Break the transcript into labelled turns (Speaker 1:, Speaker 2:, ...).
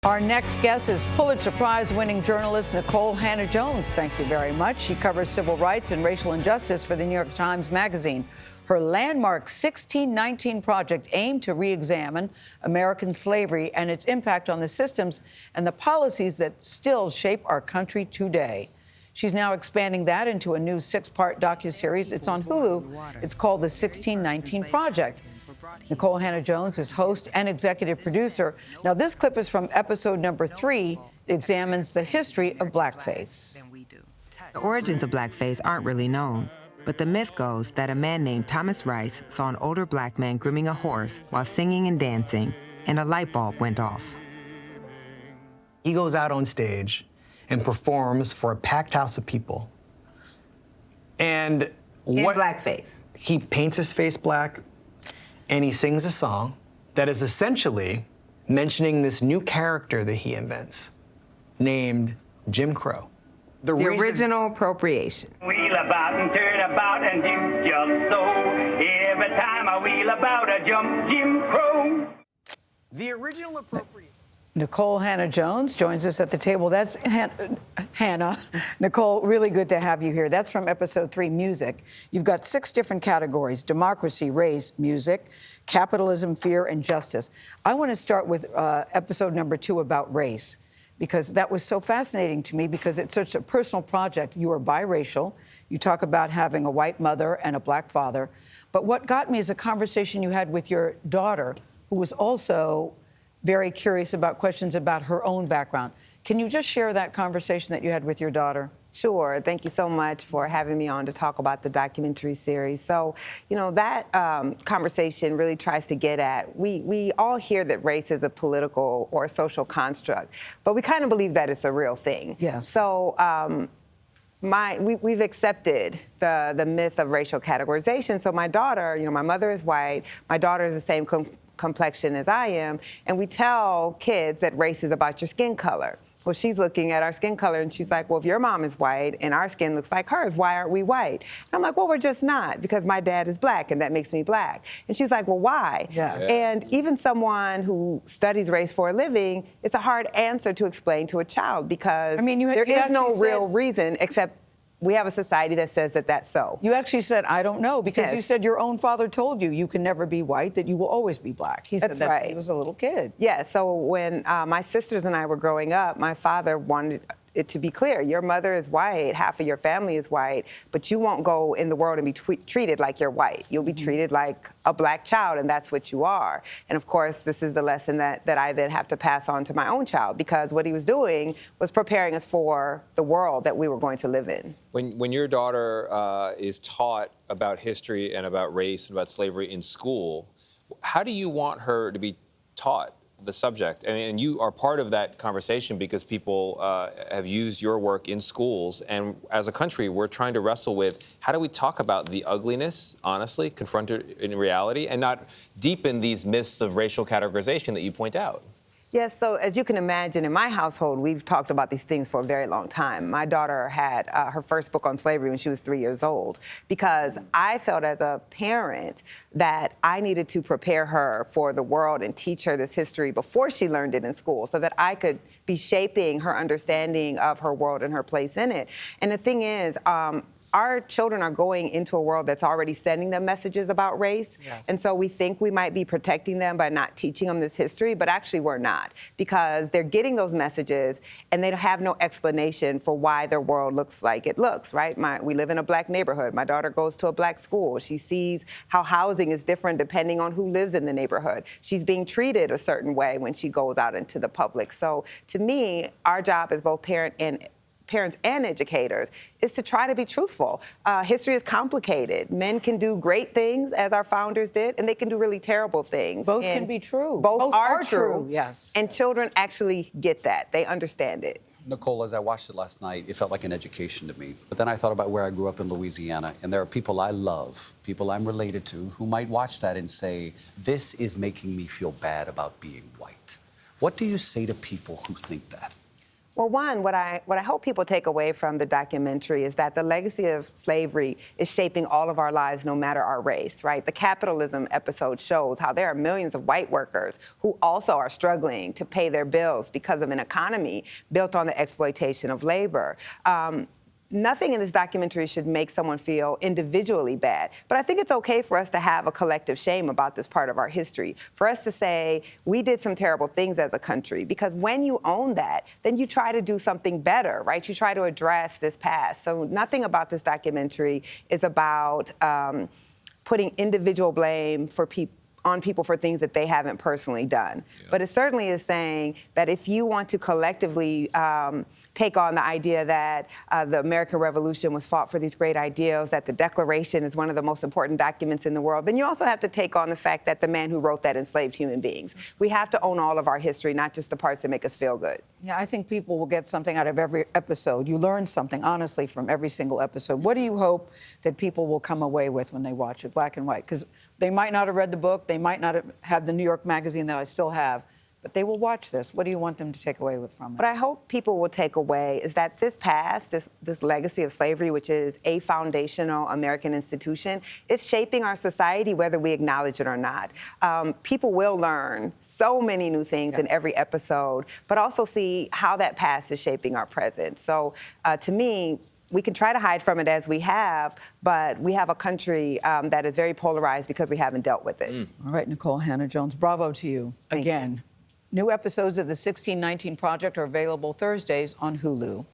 Speaker 1: Our next guest is Pulitzer Prize-winning journalist Nikole Hannah-Jones. Thank you very much. She covers civil rights and racial injustice for the New York Times Magazine. Her landmark 1619 project aimed to re-examine American slavery and its impact on the systems and the policies that still shape our country today. She's now expanding that into a new 6-part docuseries. It's on Hulu. It's called The 1619 Project. Nikole Hannah-Jones is host and executive producer. Now, this clip is from episode number 3. It examines the history of blackface.
Speaker 2: The origins of blackface aren't really known, but the myth goes that a man named Thomas Rice saw an older black man grooming a horse while singing and dancing, and a light bulb went off.
Speaker 3: He goes out on stage and performs for a packed house of people. And
Speaker 2: In blackface.
Speaker 3: He paints his face black, and he sings a song that is essentially mentioning this new character that he invents, named Jim Crow.
Speaker 2: The original appropriation.
Speaker 4: Wheel about and turn about and do just so. Every time I wheel about, I jump Jim Crow.
Speaker 3: The original appropriation.
Speaker 1: Nikole Hannah-Jones joins us at the table. That's Hannah. Nikole, really good to have you here. That's from episode 3, music. You've got 6 different categories: democracy, race, music, capitalism, fear, and justice. I want to start with episode number 2 about race, because that was so fascinating to me because it's such a personal project. You are biracial. You talk about having a white mother and a black father. But what got me is a conversation you had with your daughter, who was also very curious about questions about her own background. Can you just share that conversation that you had with your daughter?
Speaker 2: Sure. Thank you so much for having me on to talk about the documentary series. So, you know, that conversation really tries to get at, we all hear that race is a political or a social construct, but we kind of believe that it's a real thing.
Speaker 1: Yes.
Speaker 2: So, we've accepted the myth of racial categorization. So my daughter, you know, my mother is white, my daughter is the same complexion as I am, and we tell kids that race is about your skin color. Well, she's looking at our skin color and she's like, well, if your mom is white and our skin looks like hers, why aren't we white? And I'm like, well, we're just not, because my dad is black and that makes me black. And she's like, well, why?
Speaker 1: Yes.
Speaker 2: And even someone who studies race for a living, it's a hard answer to explain to a child, because there is no real reason except we have a society that says that that's so.
Speaker 1: You actually said, I don't know, because
Speaker 2: Yes.
Speaker 1: you said your own father told you can never be white, that you will always be black. He said
Speaker 2: That's
Speaker 1: that
Speaker 2: right.
Speaker 1: when he was a little kid.
Speaker 2: Yeah, so when my sisters and I were growing up, my father wanted it to be clear, your mother is white, half of your family is white, but you won't go in the world and be treated like you're white. You'll be treated like a black child, and that's what you are. And of course, this is the lesson that I then have to pass on to my own child, because what he was doing was preparing us for the world that we were going to live in.
Speaker 5: When your daughter is taught about history and about race and about slavery in school, how do you want her to be taught the subject? And you are part of that conversation because people have used your work in schools. And as a country, we're trying to wrestle with how do we talk about the ugliness, honestly, confront it in reality, and not deepen these myths of racial categorization that you point out.
Speaker 2: Yes, so as you can imagine, in my household, we've talked about these things for a very long time. My daughter had her first book on slavery when she was 3 years old, because I felt as a parent that I needed to prepare her for the world and teach her this history before she learned it in school, so that I could be shaping her understanding of her world and her place in it. And the thing is, our children are going into a world that's already sending them messages about race.
Speaker 1: Yes.
Speaker 2: And so we think we might be protecting them by not teaching them this history, but actually we're not, because they're getting those messages and they have no explanation for why their world looks like it looks, right? We live in a black neighborhood. My daughter goes to a black school. She sees how housing is different depending on who lives in the neighborhood. She's being treated a certain way when she goes out into the public. So to me, our job as both parents and educators is to try to be truthful. History is complicated. Men can do great things, as our founders did, and they can do really terrible things.
Speaker 1: Both can be true.
Speaker 2: Both are true.
Speaker 1: Yes.
Speaker 2: And children actually get that. They understand it.
Speaker 6: Nikole, as I watched it last night, it felt like an education to me. But then I thought about where I grew up in Louisiana, and there are people I love, people I'm related to, who might watch that and say, this is making me feel bad about being white. What do you say to people who think that?
Speaker 2: Well, one, what I hope people take away from the documentary is that the legacy of slavery is shaping all of our lives, no matter our race, right? The capitalism episode shows how there are millions of white workers who also are struggling to pay their bills because of an economy built on the exploitation of labor. Nothing in this documentary should make someone feel individually bad, but I think it's okay for us to have a collective shame about this part of our history, for us to say we did some terrible things as a country, because when you own that, then you try to do something better, right? You try to address this past. So nothing about this documentary is about putting individual blame on people for things that they haven't personally done. Yeah. But it certainly is saying that if you want to collectively take on the idea that the American Revolution was fought for these great ideals, that the Declaration is one of the most important documents in the world, then you also have to take on the fact that the man who wrote that enslaved human beings. We have to own all of our history, not just the parts that make us feel good.
Speaker 1: Yeah, I think people will get something out of every episode. You learn something, honestly, from every single episode. What do you hope that people will come away with when they watch it, black and white? Because they might not have read the book, they might not have the New York Magazine that I still have, but they will watch this. What do you want them to take away from it?
Speaker 2: What I hope people will take away is that this past, this legacy of slavery, which is a foundational American institution, is shaping our society whether we acknowledge it or not. People will learn so many new things in every episode, but also see how that past is shaping our present. So to me, we can try to hide from it as we have, but we have a country that is very polarized because we haven't dealt with it.
Speaker 1: All right, Nikole Hannah-Jones, bravo to you again. New episodes of the 1619 Project are available Thursdays on Hulu.